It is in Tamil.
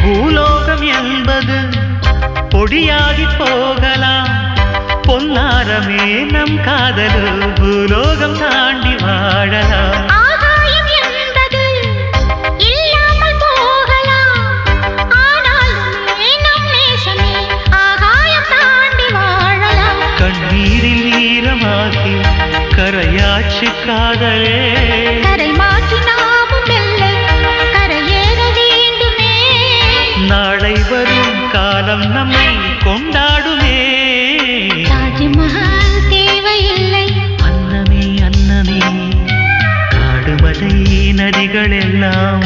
பூலோகம் என்பது பொடியாகி போகலாம், பொன்னாரமே நம் காதலு பூலோகம் தாண்டி வாழலாம். ஆகாயம் என்பது இல்லாமல் போகலாம், ஆனாலுமே நம் நேசமே ஆகாயம் தாண்டி வாழலாம். கண்ணீரில் ஈரமாகி கரையாட்சி காதலே, கரை மாற்றி நாமும் வெல்ல கரையேற வேண்டுமே. நாளை வரும் காலம் நம்மை கொண்டாடுமே. தாஜ்மஹால் தேவையில்லை அன்னமே அன்னமே, காடுமலை நதிகள் எல்லாம்